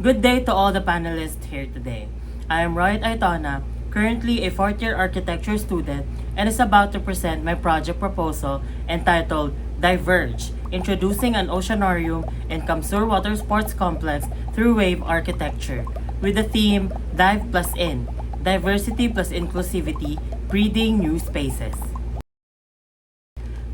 Good day to all the panelists here today. I am Roayette Aytona, currently a fourth-year architecture student, and is about to present my project proposal entitled DIVERGE, Introducing an Oceanarium in CAMSUR Water Sports Complex through Wave Architecture, with the theme Dive plus In, Diversity plus Inclusivity, Breeding New Spaces.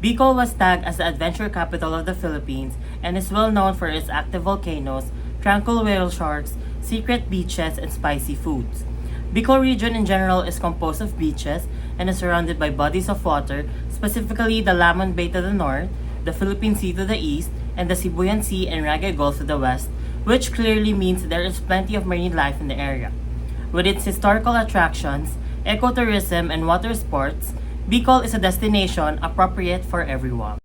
Bicol was tagged as the adventure capital of the Philippines and is well known for its active volcanoes, tranquil whale sharks, secret beaches, and spicy foods. Bicol region in general is composed of beaches and is surrounded by bodies of water, specifically the Lamon Bay to the north, the Philippine Sea to the east, and the Sibuyan Sea and Ragged Gulf to the west, which clearly means there is plenty of marine life in the area. With its historical attractions, ecotourism, and water sports, Bicol is a destination appropriate for everyone.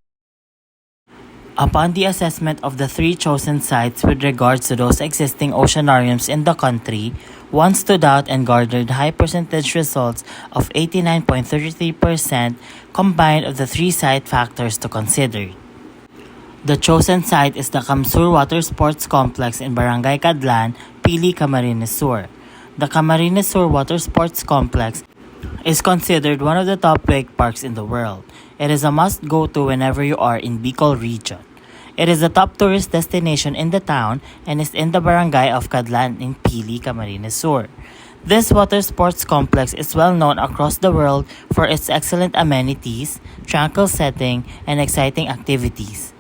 Upon the assessment of the three chosen sites with regards to those existing oceanariums in the country, one stood out and garnered high percentage results of 89.33% combined of the three site factors to consider. The chosen site is the CAMSUR Water Sports Complex in Barangay Cadlan, Pili, Camarines Sur. The Camarines Sur Water Sports Complex is considered one of the top wake parks in the world. It is a must-go-to whenever you are in Bicol region. It is the top tourist destination in the town and is in the barangay of Cadlan in Pili, Camarines Sur. This water sports complex is well known across the world for its excellent amenities, tranquil setting, and exciting activities.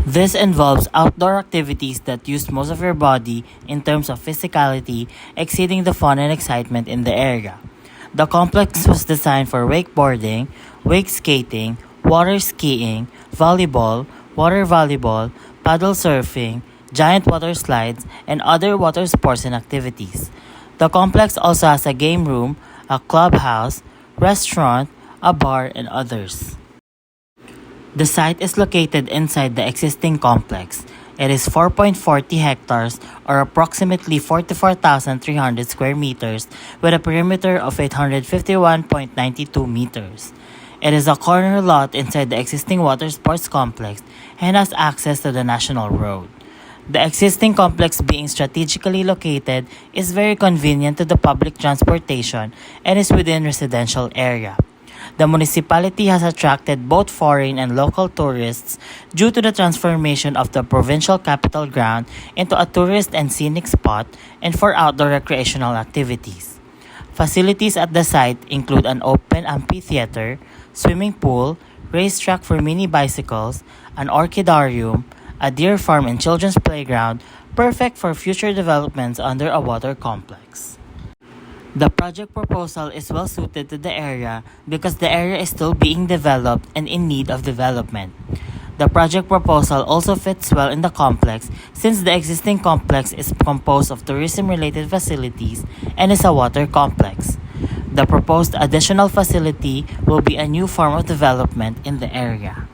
This involves outdoor activities that use most of your body in terms of physicality, exceeding the fun and excitement in the area. The complex was designed for wakeboarding, wake skating, water skiing, volleyball, water volleyball, paddle surfing, giant water slides, and other water sports and activities. The complex also has a game room, a clubhouse, restaurant, a bar, and others. The site is located inside the existing complex. It is 4.40 hectares or approximately 44,300 square meters with a perimeter of 851.92 meters. It is a corner lot inside the existing water sports complex and has access to the national road. The existing complex being strategically located is very convenient to the public transportation and is within residential area. The municipality has attracted both foreign and local tourists due to the transformation of the provincial capital ground into a tourist and scenic spot and for outdoor recreational activities. Facilities at the site include an open amphitheater, swimming pool, racetrack for mini bicycles, an orchidarium, a deer farm and children's playground, perfect for future developments under a water complex. The project proposal is well suited to the area because the area is still being developed and in need of development. The project proposal also fits well in the complex since the existing complex is composed of tourism-related facilities and is a water complex. The proposed additional facility will be a new form of development in the area.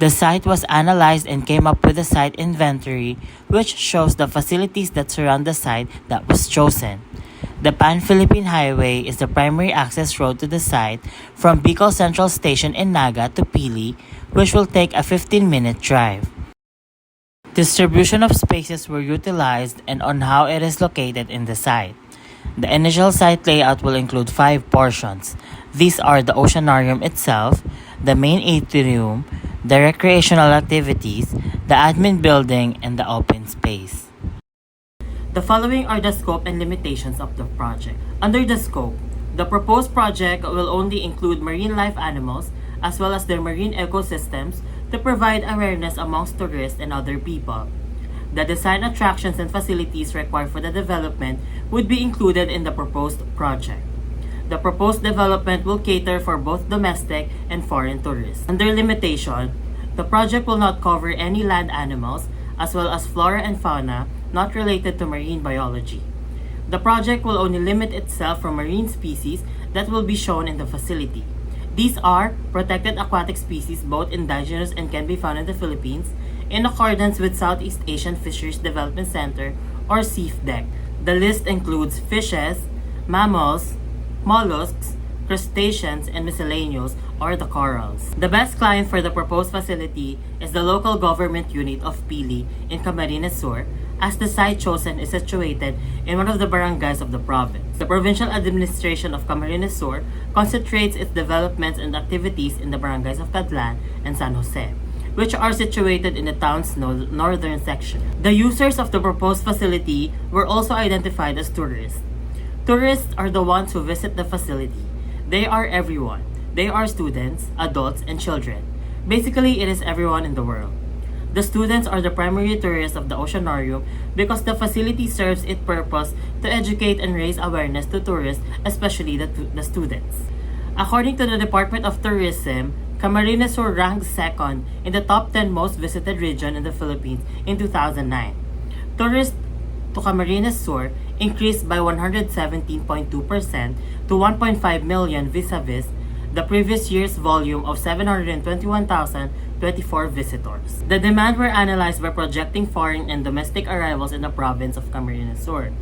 The site was analyzed and came up with a site inventory which shows the facilities that surround the site that was chosen. The Pan-Philippine Highway is the primary access road to the site from Bicol Central Station in Naga to Pili, which will take a 15-minute drive. Distribution of spaces were utilized and on how it is located in the site. The initial site layout will include 5 portions. These are the Oceanarium itself, the main atrium, the recreational activities, the admin building, and the open space. The following are the scope and limitations of the project. Under the scope, the proposed project will only include marine life animals as well as their marine ecosystems to provide awareness amongst tourists and other people. The design attractions and facilities required for the development would be included in the proposed project. The proposed development will cater for both domestic and foreign tourists. Under limitation, the project will not cover any land animals as well as flora and fauna not related to marine biology. The project will only limit itself from marine species that will be shown in the facility. These are protected aquatic species, both indigenous and can be found in the Philippines, in accordance with Southeast Asian Fisheries Development Center or SEAFDEC. The list includes fishes, mammals, mollusks, crustaceans, and miscellaneous or the corals. The best client for the proposed facility is the local government unit of Pili in Camarines Sur. as the site chosen is situated in one of the barangays of the province. The provincial administration of Camarines Sur concentrates its developments and activities in the barangays of Cadlan and San Jose, which are situated in the town's northern section. The users of the proposed facility were also identified as tourists. Tourists are the ones who visit the facility. They are everyone. They are students, adults, and children. Basically, it is everyone in the world. The students are the primary tourists of the OCEANARIUM because the facility serves its purpose to educate and raise awareness to tourists, especially the students. According to the Department of Tourism, Camarines Sur ranked second in the top 10 most visited region in the Philippines in 2009. Tourists to Camarines Sur increased by 117.2% to 1.5 million vis-a-vis the previous year's volume of 721,024 visitors. The demand were analyzed by projecting foreign and domestic arrivals in the province of Camarines Sur.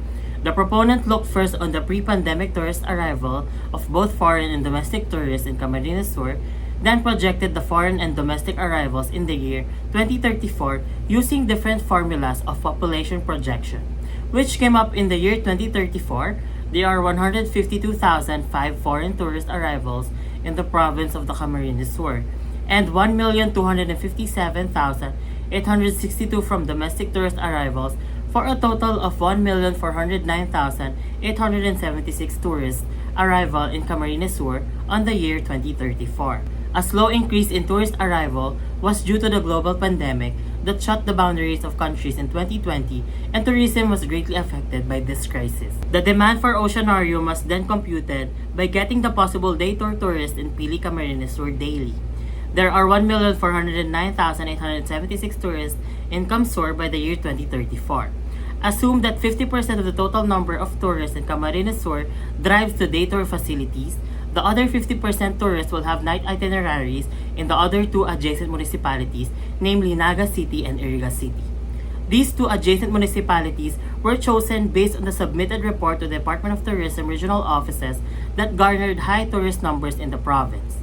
The proponent looked first on the pre-pandemic tourist arrival of both foreign and domestic tourists in Camarines Sur, then projected the foreign and domestic arrivals in the year 2034 using different formulas of population projection, which came up in the year 2034. There are 152,005 foreign tourist arrivals in the province of the Camarines Sur, and 1,257,862 from domestic tourist arrivals, for a total of 1,409,876 tourist arrival in Camarines Sur on the year 2034. A slow increase in tourist arrival was due to the global pandemic that shut the boundaries of countries in 2020, and tourism was greatly affected by this crisis. The demand for OCEANARIUM was then computed by getting the possible day tour tourists in Pili Camarines Sur daily. There are 1,409,876 tourists in CAMSUR by the year 2034. Assume that 50% of the total number of tourists in Camarines Sur drives to day tour facilities. The other 50% tourists will have night itineraries in the other two adjacent municipalities, namely Naga City and Iriga City. These two adjacent municipalities were chosen based on the submitted report to the Department of Tourism regional offices that garnered high tourist numbers in the province.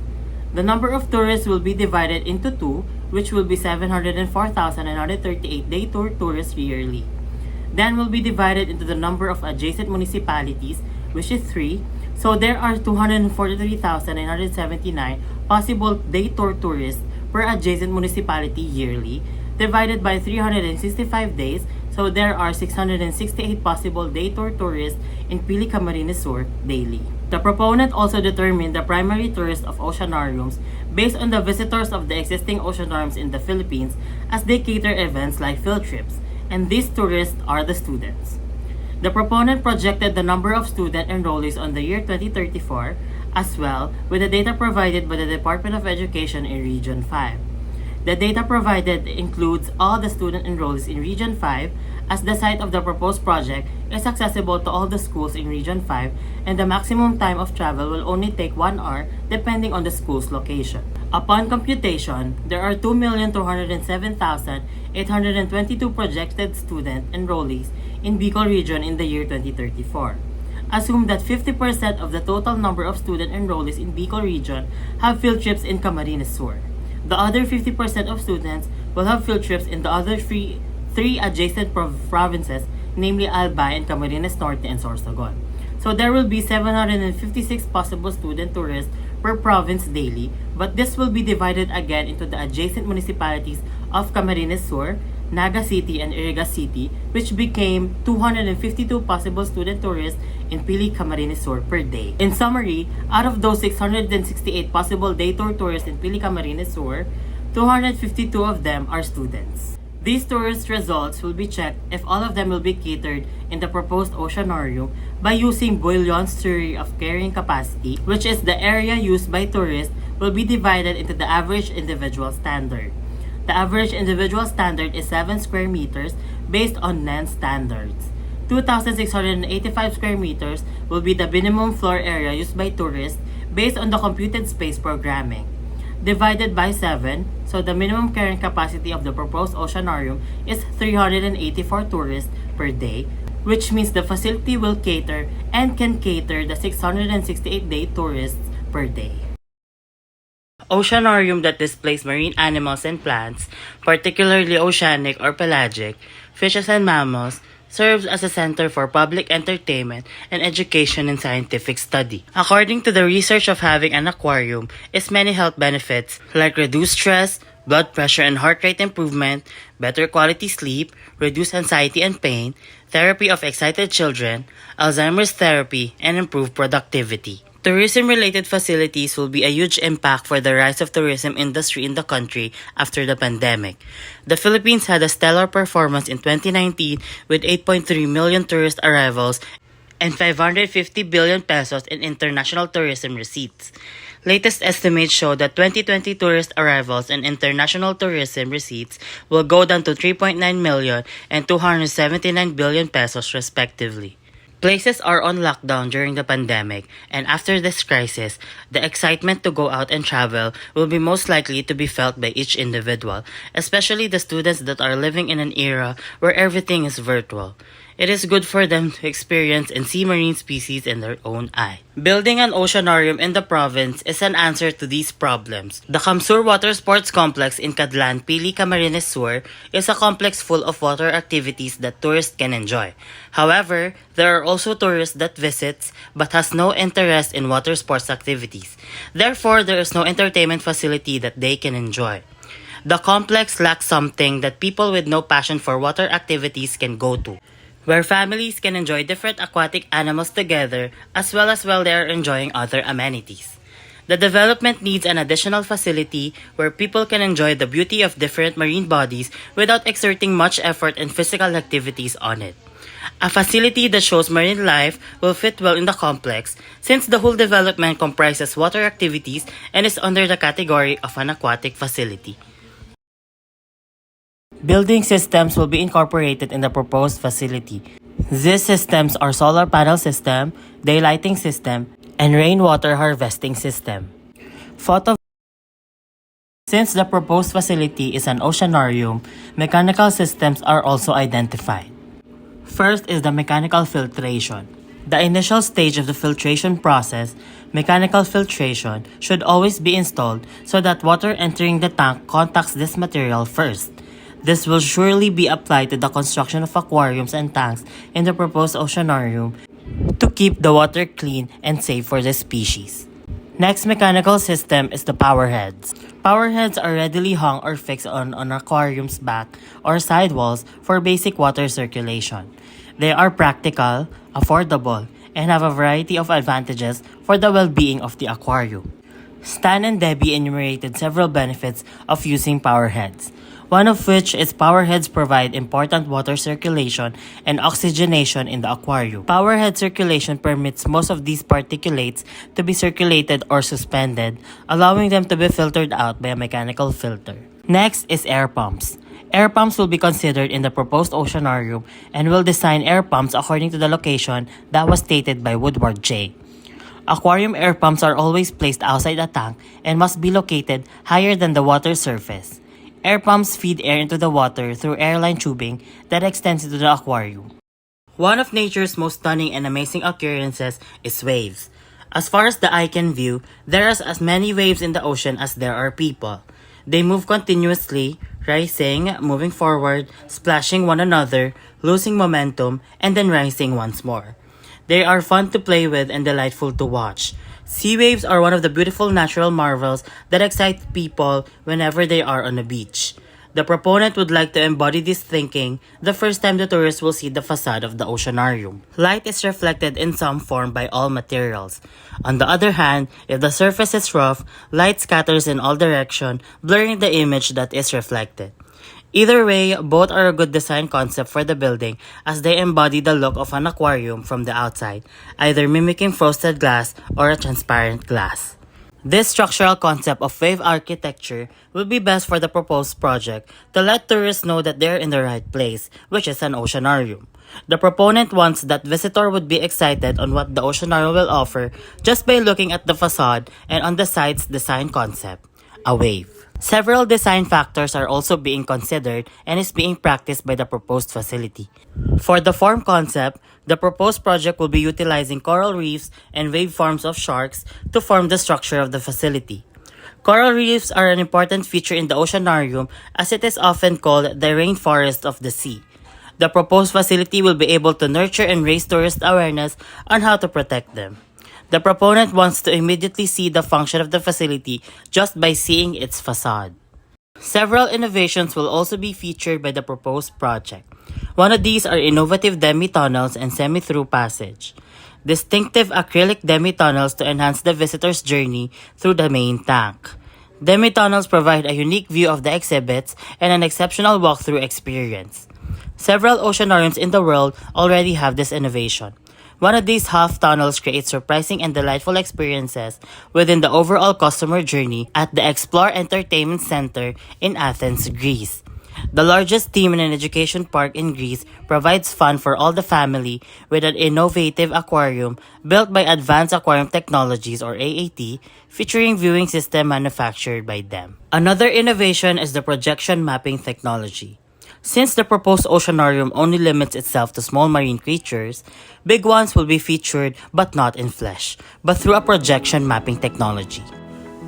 The number of tourists will be divided into two, which will be 704,938 day tour tourists yearly. Then will be divided into the number of adjacent municipalities, which is 3. So there are 243,979 possible day tour tourists per adjacent municipality yearly, divided by 365 days. So there are 668 possible day tour tourists in Pili Camarines Sur daily. The proponent also determined the primary tourists of OCEANARIUMs based on the visitors of the existing OCEANARIUMs in the Philippines, as they cater events like field trips, and these tourists are the students. The proponent projected the number of student enrollees on the year 2034 as well with the data provided by the Department of Education in Region 5. The data provided includes all the student enrollees in Region 5, as the site of the proposed project is accessible to all the schools in Region 5, and the maximum time of travel will only take 1 hour depending on the school's location. Upon computation, there are 2,207,822 projected student enrollees in Bicol region in the year 2034. Assume that 50% of the total number of student enrollees in Bicol region have field trips in Camarines Sur. The other 50% of students will have field trips in the other three adjacent provinces, namely Albay and Camarines Norte and Sorsogon. So there will be 756 possible student tourists per province daily, but this will be divided again into the adjacent municipalities of Camarines Sur, Naga City, and Iriga City, which became 252 possible student tourists in Pili Camarines Sur per day. In summary, out of those 668 possible day tour tourists in Pili Camarines Sur, 252 of them are students. These tourist results will be checked if all of them will be catered in the proposed OCEANARIUM by using Boillon's theory of carrying capacity, which is the area used by tourists will be divided into the average individual standard. The average individual standard is 7 square meters based on NEN standards. 2,685 square meters will be the minimum floor area used by tourists based on the computed space programming. Divided by 7, so the minimum carrying capacity of the proposed OCEANARIUM is 384 tourists per day, which means the facility will cater and can cater the 668 day tourists per day. Oceanarium that displays marine animals and plants, particularly oceanic or pelagic, fishes and mammals, serves as a center for public entertainment and education and scientific study. According to the research of having an aquarium is many health benefits like reduced stress, blood pressure and heart rate improvement, better quality sleep, reduced anxiety and pain, therapy of excited children, Alzheimer's therapy, and improved productivity. Tourism-related facilities will be a huge impact for the rise of tourism industry in the country after the pandemic. The Philippines had a stellar performance in 2019 with 8.3 million tourist arrivals and 550 billion pesos in international tourism receipts. Latest estimates show that 2020 tourist arrivals and international tourism receipts will go down to 3.9 million and 279 billion pesos respectively. Places are on lockdown during the pandemic, and after this crisis, the excitement to go out and travel will be most likely to be felt by each individual, especially the students that are living in an era where everything is virtual. It is good for them to experience and see marine species in their own eye. Building an oceanarium in the province is an answer to these problems. The CAMSUR Water Sports Complex in Cadlan, Pili, Camarines Sur is a complex full of water activities that tourists can enjoy. However, there are also tourists that visits but has no interest in water sports activities. Therefore, there is no entertainment facility that they can enjoy. The complex lacks something that people with no passion for water activities can go to, where families can enjoy different aquatic animals together as well as while they are enjoying other amenities. The development needs an additional facility where people can enjoy the beauty of different marine bodies without exerting much effort and physical activities on it. A facility that shows marine life will fit well in the complex since the whole development comprises water activities and is under the category of an aquatic facility. Building systems will be incorporated in the proposed facility. These systems are solar panel system, daylighting system, and rainwater harvesting system. Since the proposed facility is an oceanarium, mechanical systems are also identified. First is the mechanical filtration. The initial stage of the filtration process, mechanical filtration, should always be installed so that water entering the tank contacts this material first. This will surely be applied to the construction of aquariums and tanks in the proposed oceanarium to keep the water clean and safe for the species. Next mechanical system is the power heads. Power heads are readily hung or fixed on an aquarium's back or side walls for basic water circulation. They are practical, affordable, and have a variety of advantages for the well-being of the aquarium. Stan and Debbie enumerated several benefits of using power heads, one of which is power heads provide important water circulation and oxygenation in the aquarium. Power head circulation permits most of these particulates to be circulated or suspended, allowing them to be filtered out by a mechanical filter. Next is air pumps. Air pumps will be considered in the proposed oceanarium and will design air pumps according to the location that was stated by Woodward J. Aquarium air pumps are always placed outside the tank and must be located higher than the water surface. Air pumps feed air into the water through airline tubing that extends into the aquarium. One of nature's most stunning and amazing occurrences is waves. As far as the eye can view, there are as many waves in the ocean as there are people. They move continuously, rising, moving forward, splashing one another, losing momentum, and then rising once more. They are fun to play with and delightful to watch. Sea waves are one of the beautiful natural marvels that excite people whenever they are on a beach. The proponent would like to embody this thinking the first time the tourist will see the facade of the oceanarium. Light is reflected in some form by all materials. On the other hand, if the surface is rough, light scatters in all directions, blurring the image that is reflected. Either way, both are a good design concept for the building as they embody the look of an aquarium from the outside, either mimicking frosted glass or a transparent glass. This structural concept of wave architecture will be best for the proposed project to let tourists know that they're in the right place, which is an oceanarium. The proponent wants that visitor would be excited on what the oceanarium will offer just by looking at the facade and on the site's design concept, a wave. Several design factors are also being considered and is being practiced by the proposed facility. For the form concept, the proposed project will be utilizing coral reefs and waveforms of sharks to form the structure of the facility. Coral reefs are an important feature in the oceanarium as it is often called the rainforest of the sea. The proposed facility will be able to nurture and raise tourist awareness on how to protect them. The proponent wants to immediately see the function of the facility just by seeing its facade. Several innovations will also be featured by the proposed project. One of these are innovative demi-tunnels and semi-through passage. Distinctive acrylic demi-tunnels to enhance the visitor's journey through the main tank. Demi-tunnels provide a unique view of the exhibits and an exceptional walkthrough experience. Several oceanariums in the world already have this innovation. One of these half tunnels creates surprising and delightful experiences within the overall customer journey at the Explore Entertainment Center in Athens, Greece. The largest theme and education park in Greece provides fun for all the family with an innovative aquarium built by Advanced Aquarium Technologies or AAT, featuring viewing system manufactured by them. Another innovation is the projection mapping technology. Since the proposed oceanarium only limits itself to small marine creatures, big ones will be featured but not in flesh, but through a projection mapping technology.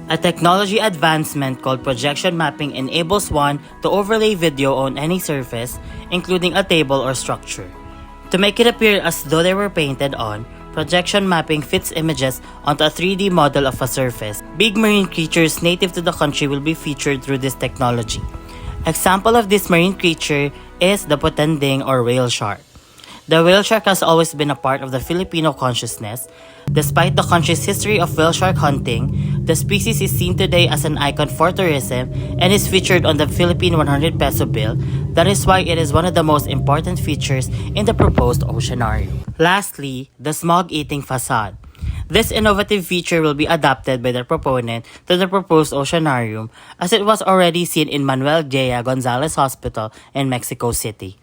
A technology advancement called projection mapping enables one to overlay video on any surface, including a table or structure. To make it appear as though they were painted on, projection mapping fits images onto a 3D model of a surface. Big marine creatures native to the country will be featured through this technology. Example of this marine creature is the potending or whale shark. The whale shark has always been a part of the Filipino consciousness. Despite the country's history of whale shark hunting, the species is seen today as an icon for tourism and is featured on the Philippine 100 peso bill. That is why it is one of the most important features in the proposed oceanarium. Lastly, the smog-eating facade. This innovative feature will be adapted by the proponent to the proposed oceanarium as it was already seen in Manuel J. Gonzalez Hospital in Mexico City.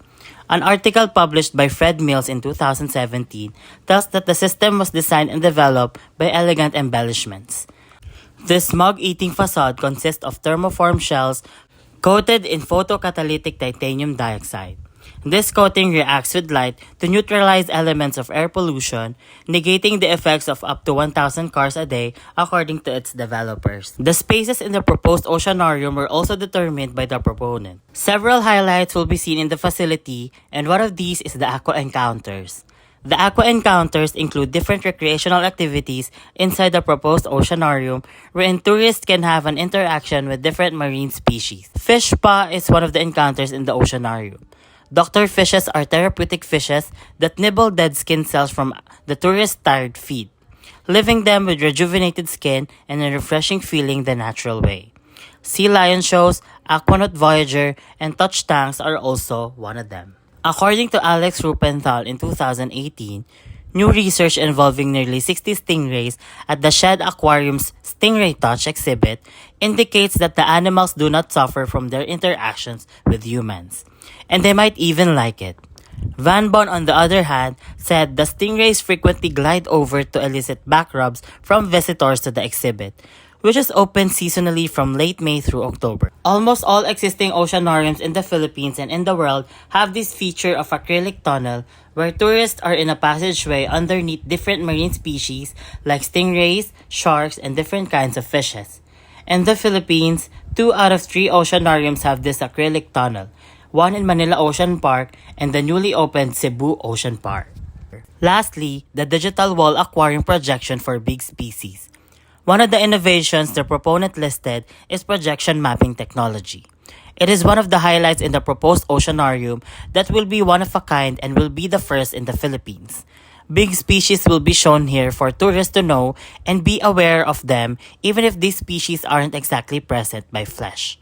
An article published by Fred Mills in 2017 tells that the system was designed and developed by elegant embellishments. This smog-eating facade consists of thermoform shells coated in photocatalytic titanium dioxide. This coating reacts with light to neutralize elements of air pollution, negating the effects of up to 1,000 cars a day according to its developers. The spaces in the proposed oceanarium were also determined by the proponent. Several highlights will be seen in the facility, and one of these is the aqua encounters. The aqua encounters include different recreational activities inside the proposed oceanarium wherein tourists can have an interaction with different marine species. Fish spa is one of the encounters in the oceanarium. Doctor fishes are therapeutic fishes that nibble dead skin cells from the tourist's tired feet, leaving them with rejuvenated skin and a refreshing feeling the natural way. Sea lion shows, aquanaut voyager, and touch tanks are also one of them. According to Alex Rupenthal in 2018, new research involving nearly 60 stingrays at the Shed Aquarium's Stingray Touch exhibit indicates that the animals do not suffer from their interactions with humans, and they might even like it. Van Bon, on the other hand, said the stingrays frequently glide over to elicit back rubs from visitors to the exhibit, which is open seasonally from late May through October. Almost all existing oceanariums in the Philippines and in the world have this feature of acrylic tunnel where tourists are in a passageway underneath different marine species like stingrays, sharks, and different kinds of fishes. In the Philippines, 2 out of 3 oceanariums have this acrylic tunnel, one in Manila Ocean Park and the newly opened Cebu Ocean Park. Lastly, the digital wall aquarium projection for big species. One of the innovations the proponent listed is projection mapping technology. It is one of the highlights in the proposed oceanarium that will be one of a kind and will be the first in the Philippines. Big species will be shown here for tourists to know and be aware of them even if these species aren't exactly present by flesh.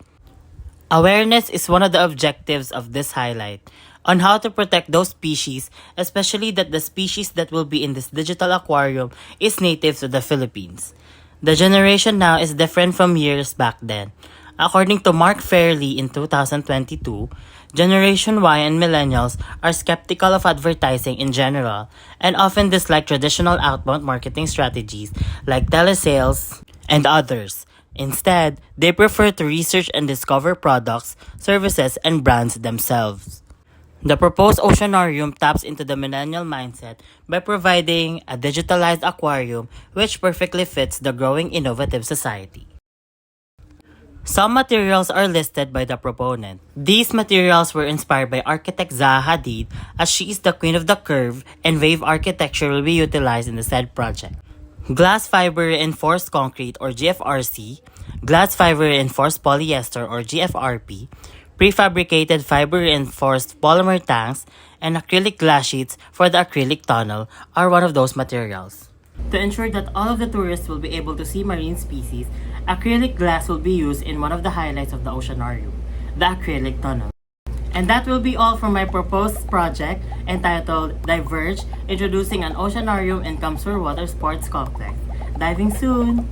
Awareness is one of the objectives of this highlight on how to protect those species, especially that the species that will be in this digital aquarium is native to the Philippines. The generation now is different from years back then. According to Mark Fairley in 2022, Generation Y and Millennials are skeptical of advertising in general and often dislike traditional outbound marketing strategies like telesales and others. Instead, they prefer to research and discover products, services, and brands themselves. The proposed oceanarium taps into the millennial mindset by providing a digitalized aquarium which perfectly fits the growing innovative society. Some materials are listed by the proponent. These materials were inspired by architect Zaha Hadid, as she is the queen of the curve, and wave architecture will be utilized in the said project. Glass fiber reinforced concrete or GFRC, glass fiber reinforced polyester or GFRP, prefabricated fiber reinforced polymer tanks, and acrylic glass sheets for the acrylic tunnel are one of those materials. To ensure that all of the tourists will be able to see marine species, acrylic glass will be used in one of the highlights of the Oceanarium, the acrylic tunnel. And that will be all for my proposed project entitled Diverge, Introducing an Oceanarium in CAMSUR Water Sports Complex. Diving soon!